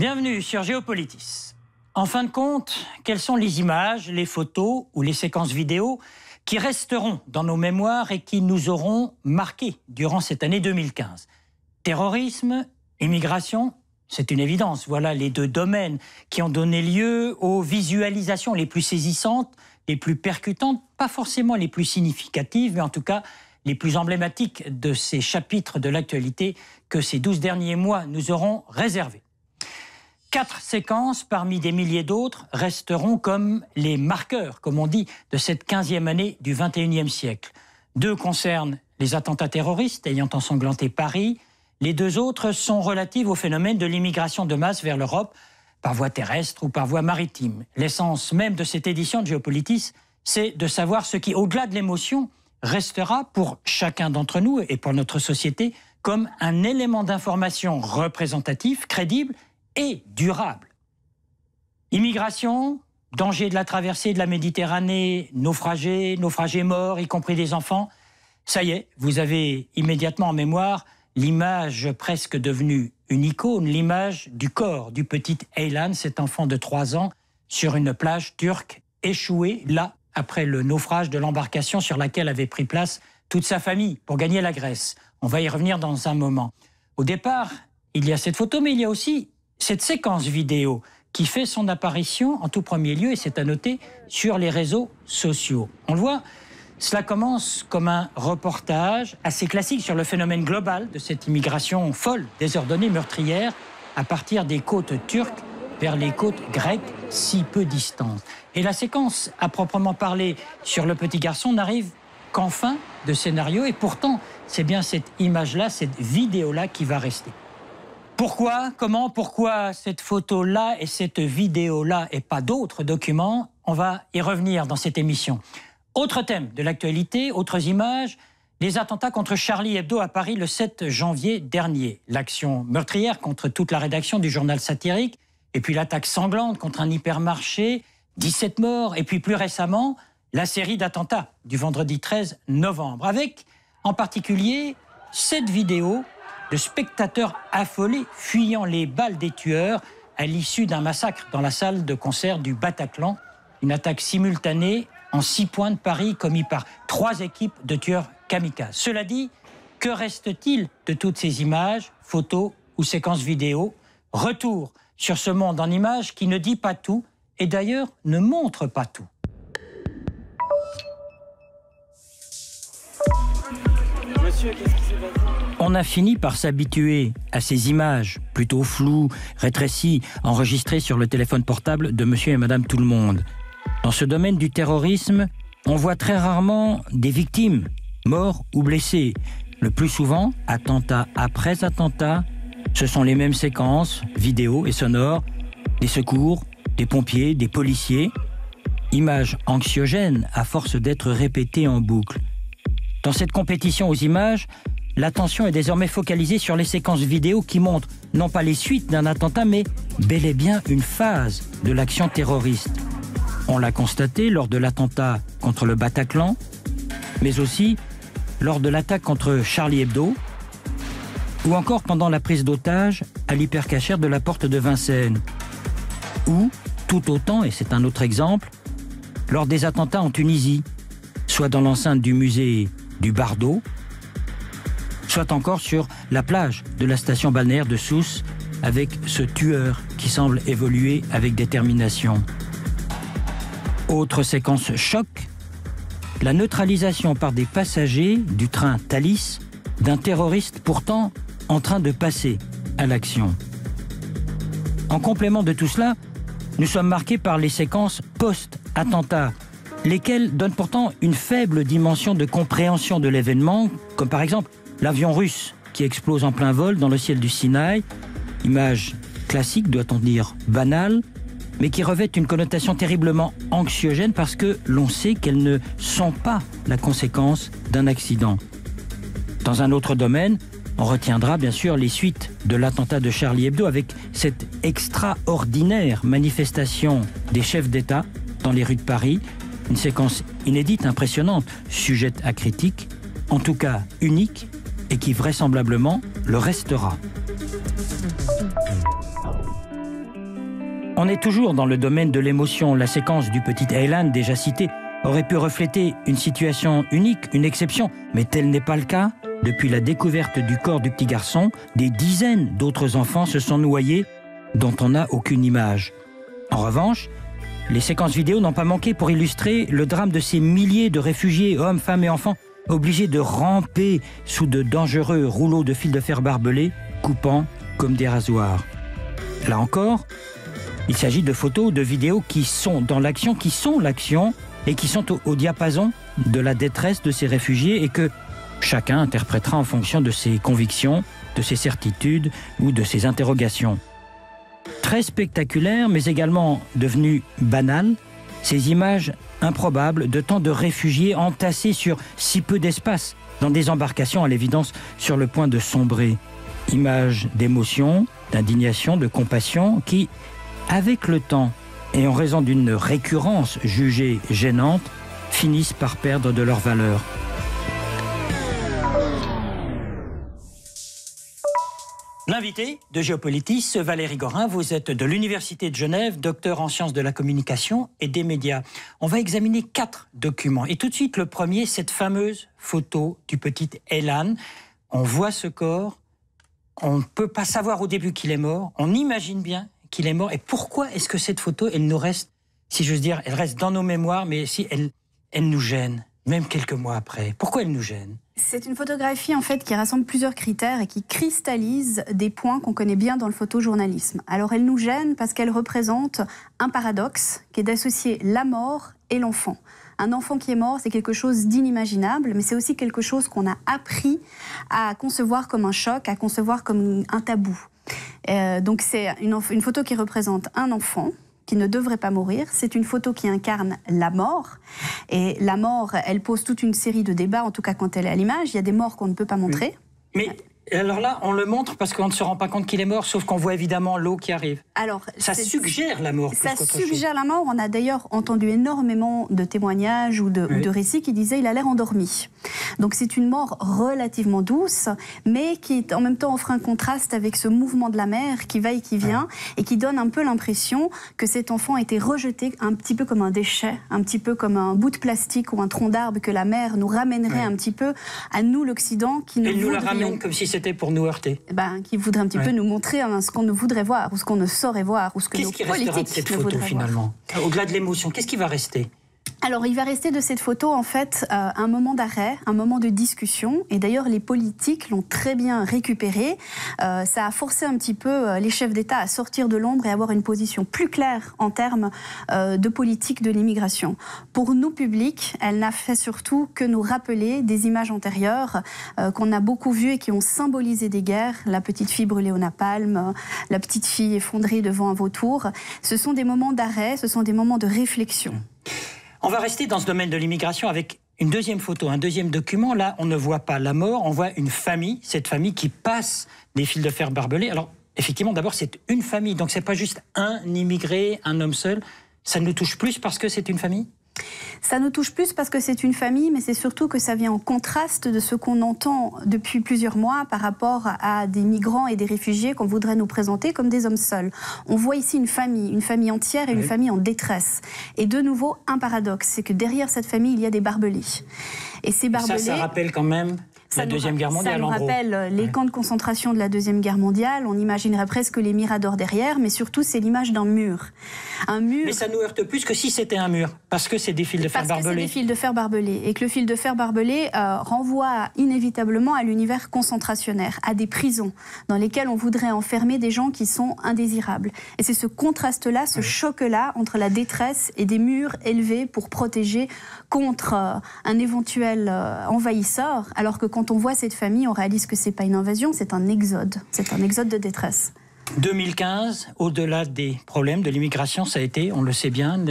Bienvenue sur Géopolitis. En fin de compte, quelles sont les images, les photos ou les séquences vidéo qui resteront dans nos mémoires et qui nous auront marqués durant cette année 2015? Terrorisme, immigration, c'est une évidence. Voilà les deux domaines qui ont donné lieu aux visualisations les plus saisissantes, les plus percutantes, pas forcément les plus significatives, mais en tout cas les plus emblématiques de ces chapitres de l'actualité que ces 12 derniers mois nous auront réservés. 4 séquences parmi des milliers d'autres resteront comme les marqueurs, comme on dit, de cette 15e année du 21e siècle. 2 concernent les attentats terroristes ayant ensanglanté Paris. Les 2 autres sont relatives au phénomène de l'immigration de masse vers l'Europe, par voie terrestre ou par voie maritime. L'essence même de cette édition de Géopolitis, c'est de savoir ce qui, au-delà de l'émotion, restera pour chacun d'entre nous et pour notre société comme un élément d'information représentatif, crédible et durable. Immigration, danger de la traversée de la Méditerranée, naufragés morts, y compris des enfants. Ça y est, vous avez immédiatement en mémoire l'image presque devenue une icône, l'image du corps du petit Aylan, cet enfant de 3 ans, sur une plage turque, échoué là, après le naufrage de l'embarcation sur laquelle avait pris place toute sa famille pour gagner la Grèce. On va y revenir dans un moment. Au départ, il y a cette photo, mais il y a aussi cette séquence vidéo qui fait son apparition en tout premier lieu, et c'est à noter, sur les réseaux sociaux. On le voit, cela commence comme un reportage assez classique sur le phénomène global de cette immigration folle, désordonnée, meurtrière, à partir des côtes turques vers les côtes grecques si peu distantes. Et la séquence, à proprement parler, sur le petit garçon n'arrive qu'en fin de scénario, et pourtant, c'est bien cette image-là, cette vidéo-là qui va rester. Pourquoi, comment, pourquoi cette photo-là et cette vidéo-là et pas d'autres documents? On va y revenir dans cette émission. Autre thème de l'actualité, autres images, les attentats contre Charlie Hebdo à Paris le 7 janvier dernier. L'action meurtrière contre toute la rédaction du journal satirique, et puis l'attaque sanglante contre un hypermarché, 17 morts, et puis plus récemment, la série d'attentats du vendredi 13 novembre, avec en particulier cette vidéo de spectateurs affolés fuyant les balles des tueurs à l'issue d'un massacre dans la salle de concert du Bataclan. Une attaque simultanée en 6 points de Paris commis par 3 équipes de tueurs kamikazes. Cela dit, que reste-t-il de toutes ces images, photos ou séquences vidéo? Retour sur ce monde en images qui ne dit pas tout et d'ailleurs ne montre pas tout. Monsieur, qu'est-ce qui s'est passé ? On a fini par s'habituer à ces images, plutôt floues, rétrécies, enregistrées sur le téléphone portable de monsieur et madame tout le monde. Dans ce domaine du terrorisme, on voit très rarement des victimes, morts ou blessés. Le plus souvent, attentat après attentat, ce sont les mêmes séquences, vidéo et sonores, des secours, des pompiers, des policiers. Images anxiogènes à force d'être répétées en boucle. Dans cette compétition aux images, l'attention est désormais focalisée sur les séquences vidéo qui montrent non pas les suites d'un attentat, mais bel et bien une phase de l'action terroriste. On l'a constaté lors de l'attentat contre le Bataclan, mais aussi lors de l'attaque contre Charlie Hebdo, ou encore pendant la prise d'otage à l'hypercachère de la porte de Vincennes, ou tout autant, et c'est un autre exemple, lors des attentats en Tunisie, soit dans l'enceinte du musée du Bardo, soit encore sur la plage de la station balnéaire de Sousse avec ce tueur qui semble évoluer avec détermination. Autre séquence choc, la neutralisation par des passagers du train Thalys d'un terroriste pourtant en train de passer à l'action. En complément de tout cela, nous sommes marqués par les séquences post-attentat, lesquelles donnent pourtant une faible dimension de compréhension de l'événement, comme par exemple l'avion russe qui explose en plein vol dans le ciel du Sinaï, image classique, doit-on dire banale, mais qui revêt une connotation terriblement anxiogène parce que l'on sait qu'elles ne sont pas la conséquence d'un accident. Dans un autre domaine, on retiendra bien sûr les suites de l'attentat de Charlie Hebdo avec cette extraordinaire manifestation des chefs d'État dans les rues de Paris, une séquence inédite, impressionnante, sujette à critique, en tout cas unique, et qui vraisemblablement le restera. On est toujours dans le domaine de l'émotion. La séquence du petit Aylan, déjà citée, aurait pu refléter une situation unique, une exception. Mais tel n'est pas le cas. Depuis la découverte du corps du petit garçon, des dizaines d'autres enfants se sont noyés dont on n'a aucune image. En revanche, les séquences vidéo n'ont pas manqué pour illustrer le drame de ces milliers de réfugiés, hommes, femmes et enfants, obligés de ramper sous de dangereux rouleaux de fil de fer barbelés, coupant comme des rasoirs. Là encore, il s'agit de photos ou de vidéos qui sont dans l'action, qui sont l'action et qui sont au diapason de la détresse de ces réfugiés et que chacun interprétera en fonction de ses convictions, de ses certitudes ou de ses interrogations. Très spectaculaires, mais également devenues banales, ces images improbables de tant de réfugiés entassés sur si peu d'espace, dans des embarcations à l'évidence sur le point de sombrer. Images d'émotion, d'indignation, de compassion qui, avec le temps et en raison d'une récurrence jugée gênante, finissent par perdre de leur valeur. L'invité de Géopolitis, Valérie Gorin, vous êtes de l'Université de Genève, docteur en sciences de la communication et des médias. On va examiner 4 documents. Et tout de suite, le premier, cette fameuse photo du petit Aylan. On voit ce corps, on ne peut pas savoir au début qu'il est mort, on imagine bien qu'il est mort. Et pourquoi est-ce que cette photo, elle nous reste, si j'ose dire, elle reste dans nos mémoires, mais si elle nous gêne, même quelques mois après. Pourquoi elle nous gêne ? C'est une photographie en fait qui rassemble plusieurs critères et qui cristallise des points qu'on connaît bien dans le photojournalisme. Alors elle nous gêne parce qu'elle représente un paradoxe qui est d'associer la mort et l'enfant. Un enfant qui est mort, c'est quelque chose d'inimaginable, mais c'est aussi quelque chose qu'on a appris à concevoir comme un choc, à concevoir comme un tabou. Donc c'est une photo qui représente un enfant qui ne devrait pas mourir. C'est une photo qui incarne la mort. Et la mort, elle pose toute une série de débats, en tout cas quand elle est à l'image. Il y a des morts qu'on ne peut pas montrer. Mais alors là, on le montre parce qu'on ne se rend pas compte qu'il est mort, sauf qu'on voit évidemment l'eau qui arrive. Alors, ça suggère la mort. Ça suggère la mort. On a d'ailleurs entendu énormément de témoignages ou de récits qui disaient il a l'air endormi. Donc c'est une mort relativement douce, mais qui en même temps offre un contraste avec ce mouvement de la mer qui va et qui vient et qui donne un peu l'impression que cet enfant a été rejeté un petit peu comme un déchet, un petit peu comme un bout de plastique ou un tronc d'arbre que la mer nous ramènerait un petit peu à nous l'Occident qui nous la ramène comme si c'était pour nous heurter. Qui voudrait un petit peu nous montrer ce qu'on ne voudrait voir ou ce qu'on ne saurait voir ou ce que nos politiques ne voudraient voir. Qu'est-ce qui restera de cette photo finalement ? Au-delà de l'émotion, qu'est-ce qui va rester ? Alors, il va rester de cette photo, en fait, un moment d'arrêt, un moment de discussion. Et d'ailleurs, les politiques l'ont très bien récupéré. Ça a forcé un petit peu les chefs d'État à sortir de l'ombre et avoir une position plus claire en termes de politique de l'immigration. Pour nous, publics, elle n'a fait surtout que nous rappeler des images antérieures qu'on a beaucoup vues et qui ont symbolisé des guerres. La petite fille brûlée au napalm, la petite fille effondrée devant un vautour. Ce sont des moments d'arrêt, ce sont des moments de réflexion. On va rester dans ce domaine de l'immigration avec une deuxième photo, un deuxième document. Là, on ne voit pas la mort, on voit une famille, cette famille qui passe des fils de fer barbelés. Alors, effectivement, d'abord, c'est une famille, donc c'est pas juste un immigré, un homme seul. Ça nous touche plus parce que c'est une famille ? Ça nous touche plus parce que c'est une famille, mais c'est surtout que ça vient en contraste de ce qu'on entend depuis plusieurs mois par rapport à des migrants et des réfugiés qu'on voudrait nous présenter comme des hommes seuls. On voit ici une famille entière et une famille en détresse. Et de nouveau, un paradoxe, c'est que derrière cette famille, il y a des barbelés. Et ces barbelés... Ça rappelle quand même... La Deuxième Guerre mondiale, ça nous rappelle les camps de concentration de la Deuxième Guerre mondiale. On imaginerait presque les miradors derrière, mais surtout, c'est l'image d'un mur. Un mur... Mais ça nous heurte plus que si c'était un mur, parce que c'est des fils de fer barbelés. Parce que c'est des fils de fer barbelés. Et que le fil de fer barbelé renvoie inévitablement à l'univers concentrationnaire, à des prisons dans lesquelles on voudrait enfermer des gens qui sont indésirables. Et c'est ce contraste-là, ce choc-là entre la détresse et des murs élevés pour protéger contre un éventuel envahisseur, alors que quand on voit cette famille, on réalise que c'est pas une invasion, c'est un exode. C'est un exode de détresse. 2015, au-delà des problèmes de l'immigration, ça a été, on le sait bien,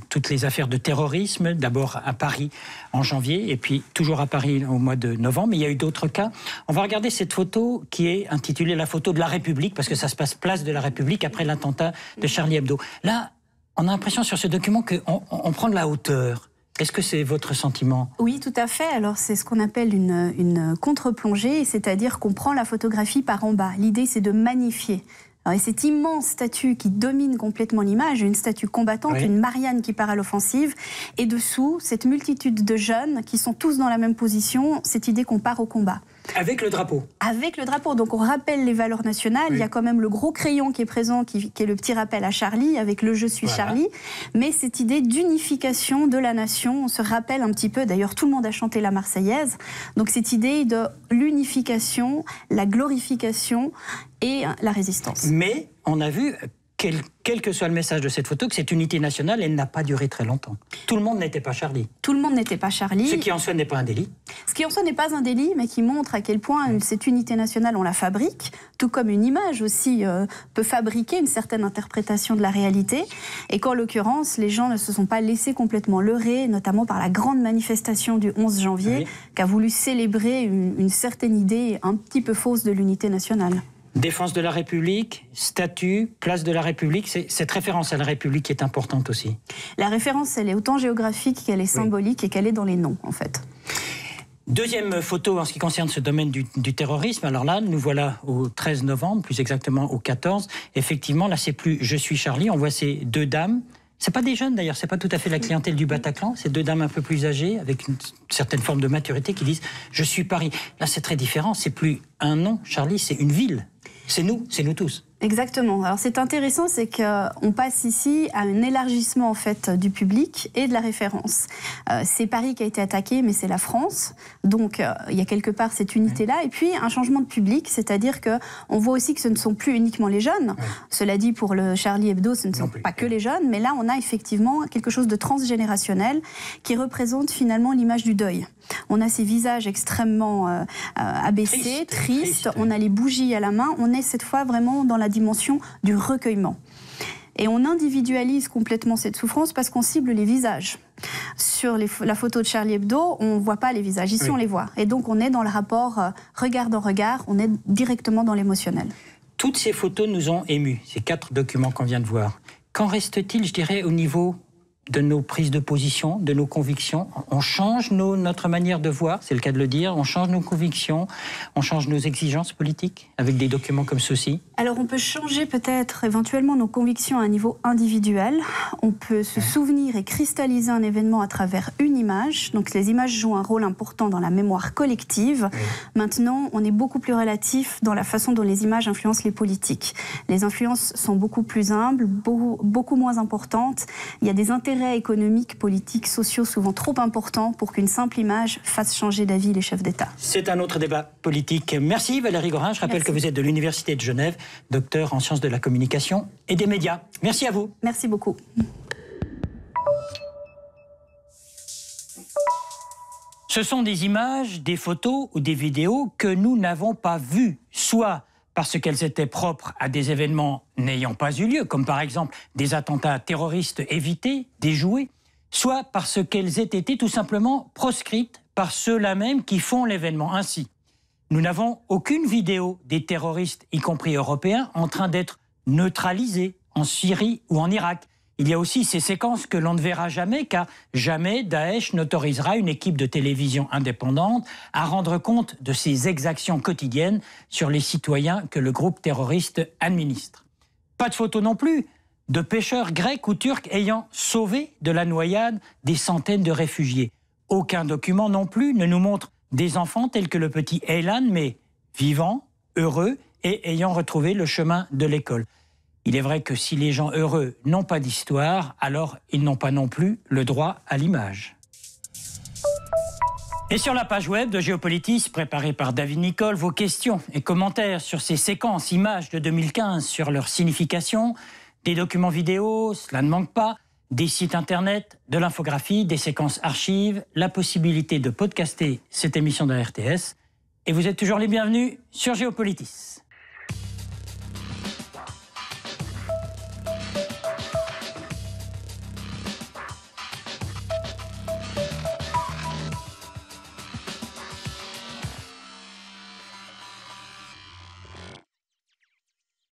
toutes les affaires de terrorisme, d'abord à Paris en janvier, et puis toujours à Paris au mois de novembre, mais il y a eu d'autres cas. On va regarder cette photo qui est intitulée « La photo de la République », parce que ça se passe place de la République après l'attentat de Charlie Hebdo. Là, on a l'impression sur ce document qu'on prend de la hauteur. Est-ce que c'est votre sentiment ? Oui, tout à fait. Alors, c'est ce qu'on appelle une contre-plongée, c'est-à-dire qu'on prend la photographie par en bas. L'idée, c'est de magnifier Et cette immense statue qui domine complètement l'image, une statue combattante, une Marianne qui part à l'offensive, et dessous, cette multitude de jeunes qui sont tous dans la même position, cette idée qu'on part au combat. Avec le drapeau. Avec le drapeau. Donc on rappelle les valeurs nationales. Il y a quand même le gros crayon qui est présent, qui est le petit rappel à Charlie, avec le « Je suis Charlie ». Mais cette idée d'unification de la nation, on se rappelle un petit peu, d'ailleurs tout le monde a chanté la Marseillaise, donc cette idée de l'unification, la glorification et la résistance. Mais on a vu, quel que soit le message de cette photo, que cette unité nationale, elle n'a pas duré très longtemps. Tout le monde n'était pas Charlie. Tout le monde n'était pas Charlie. Ce qui en soi n'est pas un délit. Ce qui en soi n'est pas un délit, mais qui montre à quel point cette unité nationale, on la fabrique, tout comme une image aussi peut fabriquer une certaine interprétation de la réalité. Et qu'en l'occurrence, les gens ne se sont pas laissés complètement leurrer, notamment par la grande manifestation du 11 janvier, qui a voulu célébrer une certaine idée un petit peu fausse de l'unité nationale. Défense de la République, statut, place de la République, c'est cette référence à la République qui est importante aussi. La référence, elle est autant géographique qu'elle est symbolique et qu'elle est dans les noms, en fait. Deuxième photo en ce qui concerne ce domaine du terrorisme. Alors là, nous voilà au 13 novembre, plus exactement au 14. Effectivement, là, c'est plus « Je suis Charlie ». On voit ces deux dames. C'est pas des jeunes d'ailleurs, c'est pas tout à fait la clientèle du Bataclan. C'est deux dames un peu plus âgées, avec une certaine forme de maturité, qui disent « Je suis Paris ». Là, c'est très différent. C'est plus un nom, Charlie, c'est une ville. C'est nous tous. Exactement. Alors c'est intéressant, c'est qu'on passe ici à un élargissement en fait du public et de la référence. C'est Paris qui a été attaqué, mais c'est la France. Donc il y a quelque part cette unité-là. Et puis un changement de public, c'est-à-dire qu'on voit aussi que ce ne sont plus uniquement les jeunes. Cela dit, pour le Charlie Hebdo, ce ne sont pas que les jeunes, mais là on a effectivement quelque chose de transgénérationnel qui représente finalement l'image du deuil. On a ces visages extrêmement abaissés, tristes. On a les bougies à la main. On est cette fois vraiment dans la dimension du recueillement. Et on individualise complètement cette souffrance parce qu'on cible les visages. Sur la photo de Charlie Hebdo, on ne voit pas les visages. Ici, on les voit. Et donc, on est dans le rapport regard dans regard. On est directement dans l'émotionnel. Toutes ces photos nous ont émus, ces 4 documents qu'on vient de voir. Qu'en reste-t-il, je dirais, au niveau de nos prises de position, de nos convictions? On change notre manière de voir, c'est le cas de le dire, on change nos convictions, on change nos exigences politiques avec des documents comme ceux-ci? Alors on peut changer peut-être éventuellement nos convictions à un niveau individuel, on peut se souvenir et cristalliser un événement à travers une image, donc les images jouent un rôle important dans la mémoire collective. Maintenant, on est beaucoup plus relatif dans la façon dont les images influencent les politiques. Les influences sont beaucoup plus humbles, beaucoup moins importantes, il y a des intérêts économiques, politiques, sociaux souvent trop importants pour qu'une simple image fasse changer d'avis les chefs d'État. C'est un autre débat politique. Merci Valérie Gorin. Je rappelle que vous êtes de l'Université de Genève, docteur en sciences de la communication et des médias. Merci à vous. Merci beaucoup. Ce sont des images, des photos ou des vidéos que nous n'avons pas vues, soit parce qu'elles étaient propres à des événements n'ayant pas eu lieu, comme par exemple des attentats terroristes évités, déjoués, soit parce qu'elles aient été tout simplement proscrites par ceux-là même qui font l'événement. Ainsi, nous n'avons aucune vidéo des terroristes, y compris européens, en train d'être neutralisés en Syrie ou en Irak. Il y a aussi ces séquences que l'on ne verra jamais, car jamais Daesh n'autorisera une équipe de télévision indépendante à rendre compte de ses exactions quotidiennes sur les citoyens que le groupe terroriste administre. Pas de photos non plus de pêcheurs grecs ou turcs ayant sauvé de la noyade des centaines de réfugiés. Aucun document non plus ne nous montre des enfants tels que le petit Aylan, mais vivants, heureux et ayant retrouvé le chemin de l'école. Il est vrai que si les gens heureux n'ont pas d'histoire, alors ils n'ont pas non plus le droit à l'image. Et sur la page web de Géopolitis, préparée par David Nicole, vos questions et commentaires sur ces séquences images de 2015, sur leur signification, des documents vidéo, cela ne manque pas, des sites internet, de l'infographie, des séquences archives, la possibilité de podcaster cette émission de la RTS. Et vous êtes toujours les bienvenus sur Géopolitis.